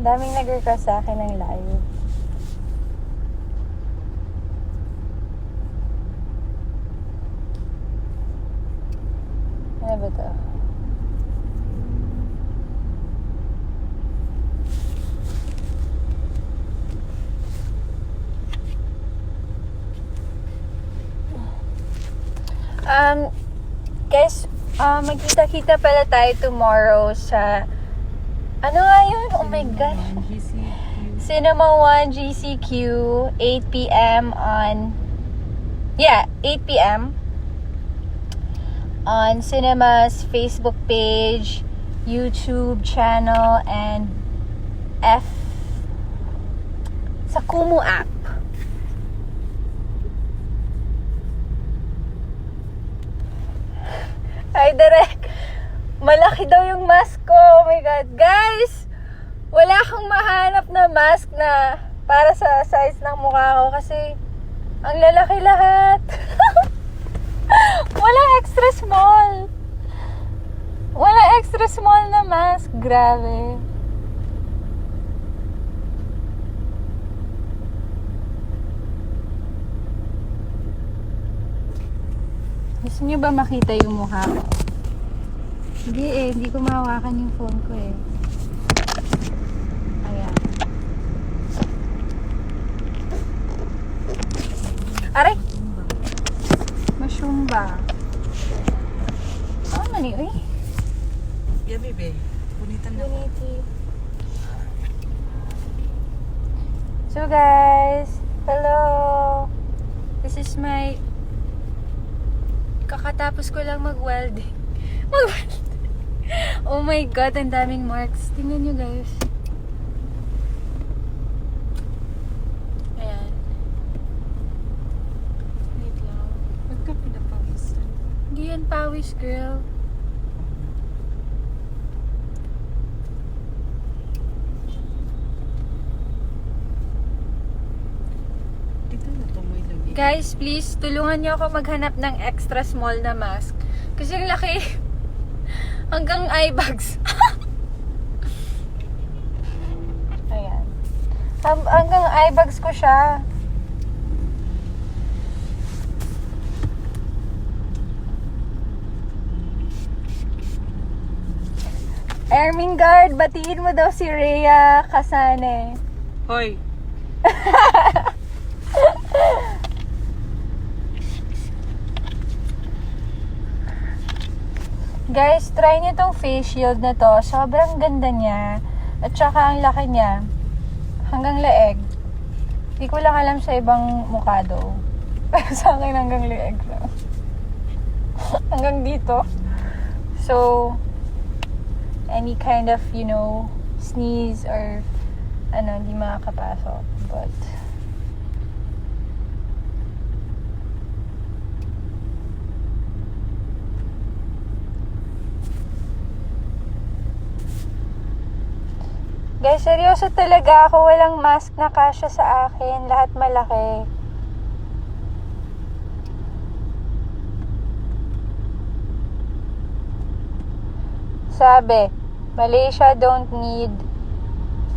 Daming nag-request sa akin ng live. Ano ba to? Guys, magkita-kita pala tayo tomorrow sa ano nga yun? Oh my God. Cinema 1 GCQ, 8 p.m. on 8 p.m. on Cinema's Facebook page, YouTube channel, and sa Kumu app. Ay, Derek, malaki daw yung mask ko. Oh my God. Guys, wala akong mahanap na mask na para sa size ng mukha ko kasi ang lalaki lahat. Wala extra small. Wala extra small na mask. Grabe. Gusto niyo ba makita yung mukha ko? Hindi ko mahawakan yung phone ko eh. Ayan. Aray! Masyumba. Oh, mani, uy. Yeah, baby. Punitan na. Buniti. So guys, hello. This is my kakatapos ko lang mag-welding. Oh my God, ang daming marks. Tingnan nyo guys. Ayan. Wait lang. Ba't ka pinapawisan? Hindi yan pawis, girl. Dito na tumoy lagi. Guys, please, tulungan niyo ako maghanap ng extra small na mask. Kasi ang laki. Hanggang eye bags. Ayan. Hanggang eye bags ko siya. Ermingard, batiin mo daw si Rhea Kasane. Hoy! Guys, try niyo tong face shield na to. Sobrang ganda niya. At saka ang laki niya. Hanggang leeg. Hindi ko lang alam sa ibang mukha daw. Pero sa akin hanggang leeg lang. Hanggang dito. So, any kind of, sneeze or hindi makakapasok. But, guys, seryoso talaga ako. Walang mask na kasya sa akin. Lahat malaki. Sabi, Malaysia don't need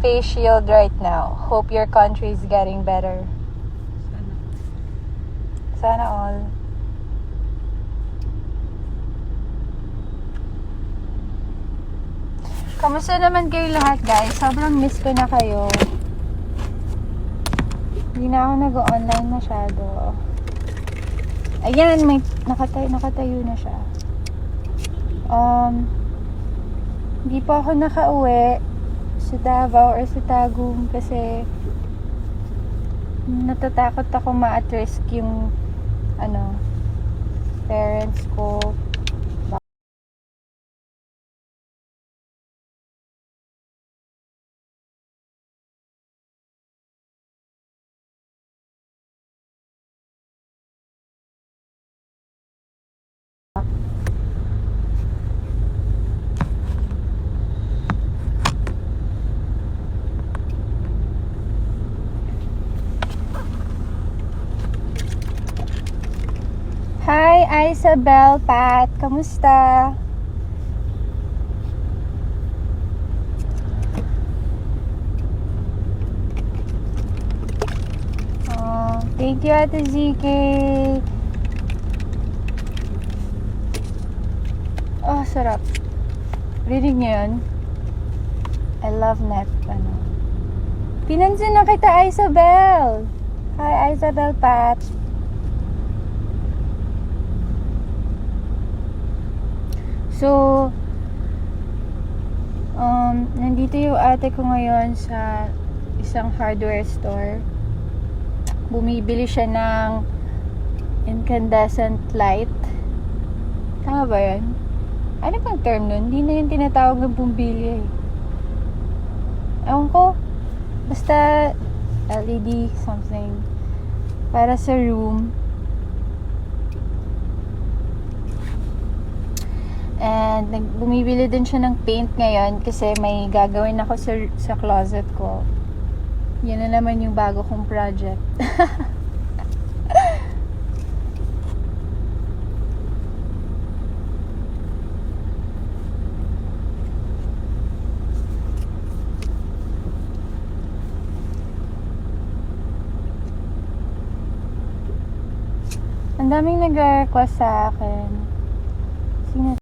face shield right now. Hope your country is getting better. Sana all. Kamusta naman kayo lahat, guys? Sobrang miss ko na kayo. Hindi na ako nag-online masyado. Ayan, may nakatayo na siya. Hindi pa ako nakauwi sa Davao or sa Tagum kasi natatakot ako ma-at risk yung parents ko. Hi, Isabel, Pat. Kamusta? Thank you, Ate ZK. Oh, sarap. Rinig niyo yun? I love net, Pinansin na kita, Isabel. Hi, Isabel Pat. So, nandito yung ate ko ngayon sa isang hardware store. Bumibili siya ng incandescent light. Tama ba yun? Ano bang term nun? Hindi na yung tinatawag ng bumbilya eh. Ewan ko. Basta LED something. Para sa room. And bumibili din siya ng paint ngayon kasi may gagawin ako sa closet ko. Yan na naman yung bago kong project. Ang daming nagre-request sa akin. Sino?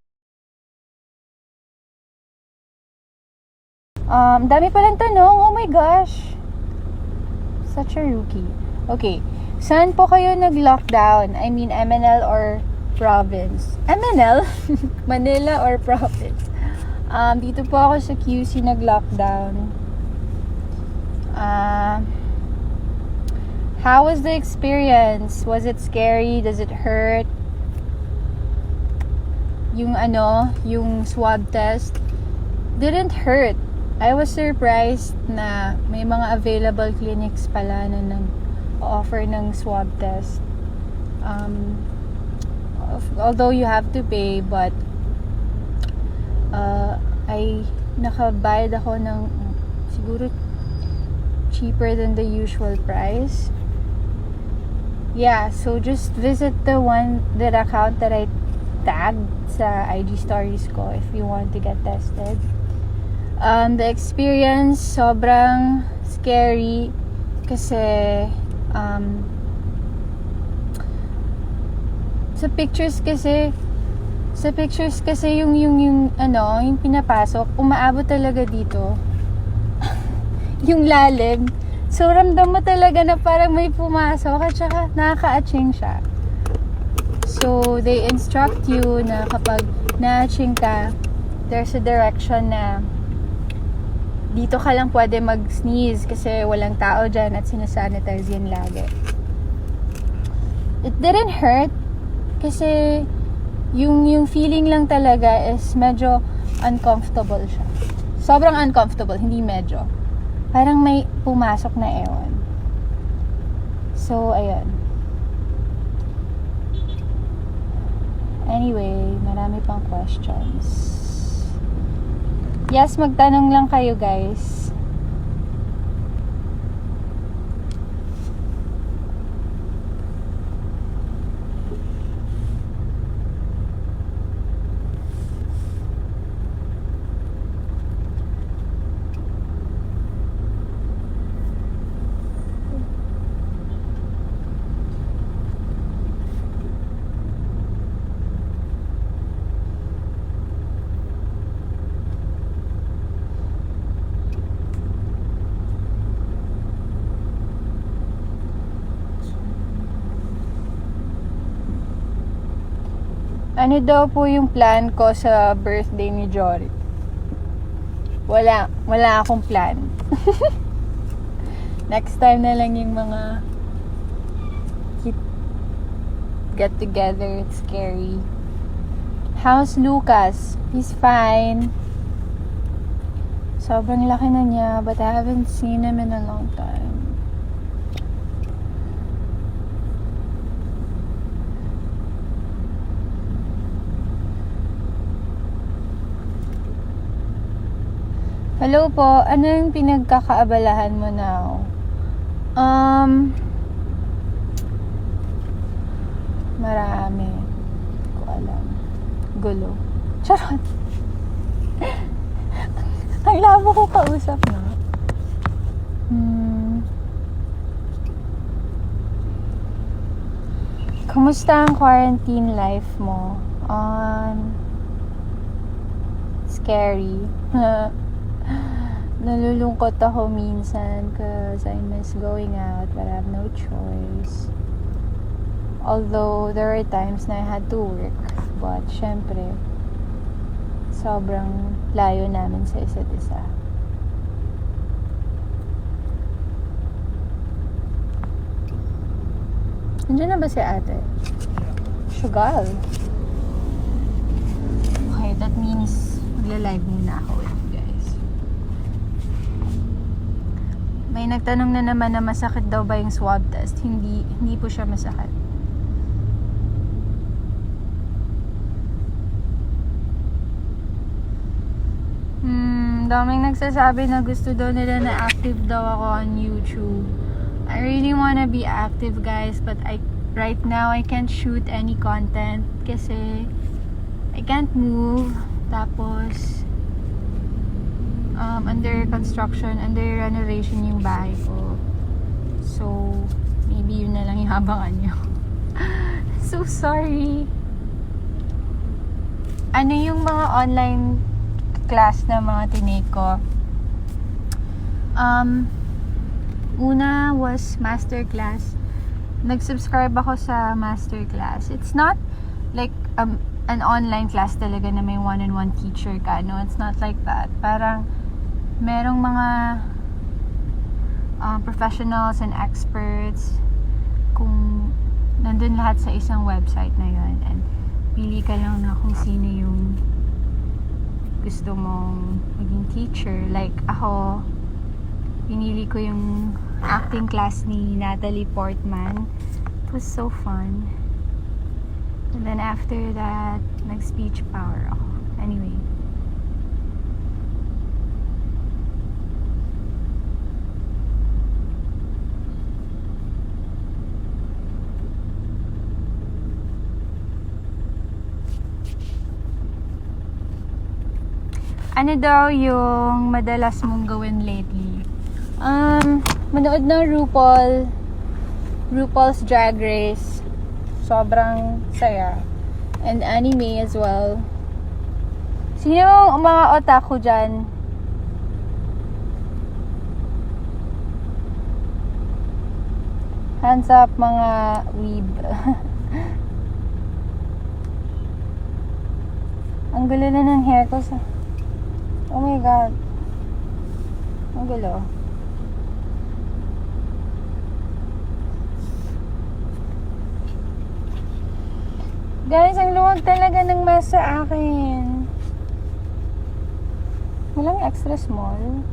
Dami palang tanong. Oh my gosh. Such a rookie. Okay. Saan po kayo nag-lockdown? I mean, MNL or province? MNL? Manila or province? Dito po ako sa QC nag-lockdown. How was the experience? Was it scary? Does it hurt? Yung swab test didn't hurt. I was surprised na may mga available clinics pala na nag-offer ng swab test. Although you have to pay, but nakabayad ako ng siguro cheaper than the usual price. Yeah, so just visit that account that I tagged sa IG stories ko if you want to get tested. The experience sobrang scary kasi sa pictures kasi yung pinapasok umaabot talaga dito. Yung lalim. So, ramdam mo talaga na parang may pumasok at saka nakaka-atching siya. So, they instruct you na kapag na-atching ka, there's a direction na dito ka lang pwede mag-sneeze kasi walang tao dyan at sinasanitize yan lagi. It didn't hurt kasi yung feeling lang talaga is medyo uncomfortable siya. Sobrang uncomfortable, hindi medyo. Parang may pumasok na ewan. So, ayun. Anyway, marami pang questions. Yes, magtanong lang kayo, guys. Ano daw po yung plan ko sa birthday ni Jory? Wala akong plan. Next time na lang yung mga get together. It's scary. How's Lucas? He's fine. Sobrang laki na niya, but I haven't seen him in a long time. Hello po, ano yung pinagkakaabalahan mo now? Marami. Hindi ko alam. Gulo. Charot. Ang labo ko kausap na. Kumusta ang quarantine life mo? Scary. Nalulungkot ako minsan because I miss going out but I have no choice. Although there are times na I had to work, but syempre sobrang layo namin sa isa't isa. Nandiyan na ba si ate? Sugal. Okay, that means magla-live muna ako with you guys. May nagtanong na naman na masakit daw ba yung swab test. Hindi po siya masakit. Daming nagsasabi na gusto daw nila na active daw ako on YouTube. I really wanna be active, guys, but right now I can't shoot any content kasi I can't move. Tapos under construction, under renovation yung bahay ko. So maybe yun na lang yung habangan nyo. So sorry. Ano yung mga online class na mga tinake ko? Una was masterclass. Nag-subscribe ako sa masterclass. It's not like an online class talaga na may one-on-one teacher ka. No, it's not like that. Parang merong mga professionals and experts kung nandun lahat sa isang website na yun, and pili ka lang na kung sino yung gusto mong maging teacher. Like ako, pinili ko yung acting class ni Natalie Portman. It was so fun. And then after that, nag-speech power ako. Anyway. Ano daw yung madalas mong gawin lately? Manood ng RuPaul's Drag Race. Sobrang saya. And anime as well. Sino yung mga otaku dyan? Hands up, mga weeb. Ang gulo na ng hair ko sa... Oh my God. Ang gulo. Guys, ang luwag talaga ng mask sa akin. Walang extra small.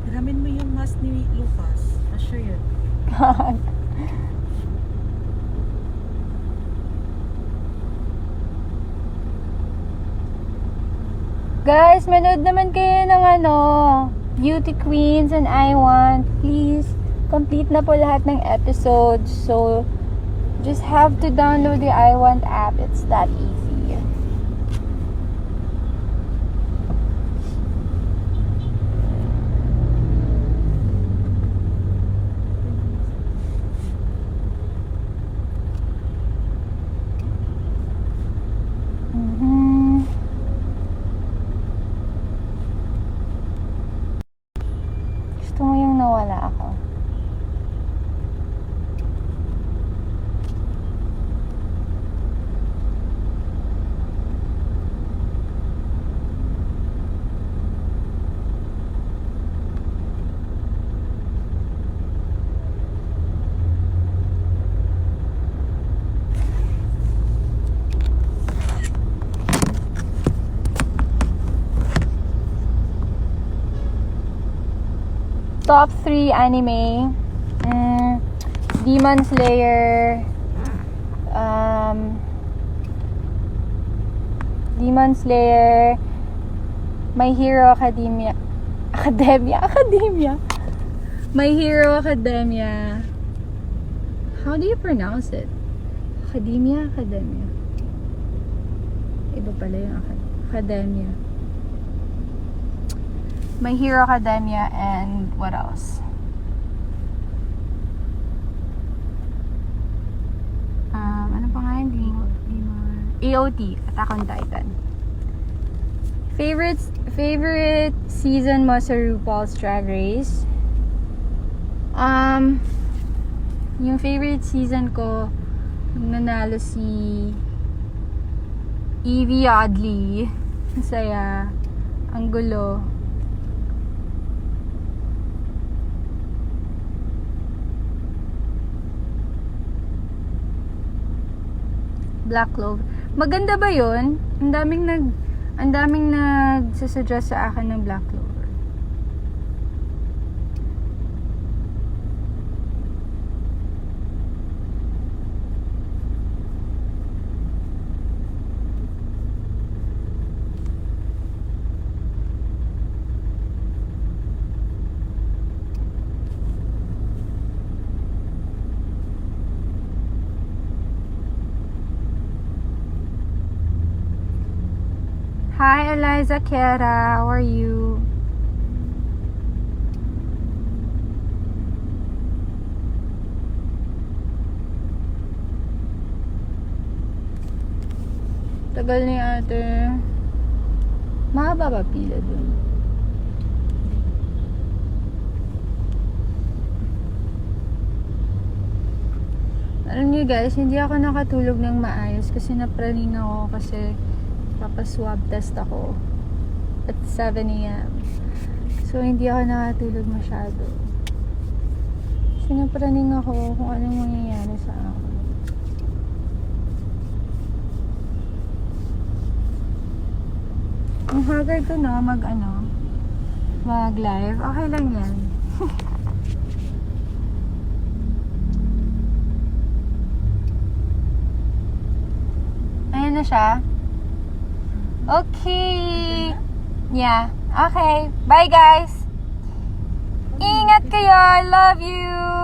Hiramin mo yung mask ni Lucas. Asya yun. Guys, manood naman kayo ng Beauty Queens and I Want. Please, complete na po lahat ng episodes. So, just have to download the I Want app. It's that easy. Gusto mo yung nawala ako? Top 3 anime. Demon Slayer. Demon Slayer. My Hero Academia. My Hero Academia. How do you pronounce it? Academia. Iba pala yung Academia. My Hero Academia and what else? Ano pa nga yun? AOT, Attack on Titan. Favorite season mo sa RuPaul's Drag Race? Yung favorite season ko, nanalo si Evie Oddly. Masaya. Ang gulo. Black Clover. Maganda ba yun? Ang daming nagsasuggest sa akin ng Black Clover. Hi, Eliza Kera. How are you? Tagal ni ate. Mahaba ba pila dun? Alam niyo guys, hindi ako nakatulog ng maayos kasi napraning ako kasi swab test ako at 7 a.m. So, hindi ako nakatulog masyado. Sinapraning ako kung anong mangyayari sa akin. Ang haggard ko na mag live. Okay lang yan. Ayan na siya. Okay. Yeah. Okay. Bye, guys. Ingat kayo. Love you.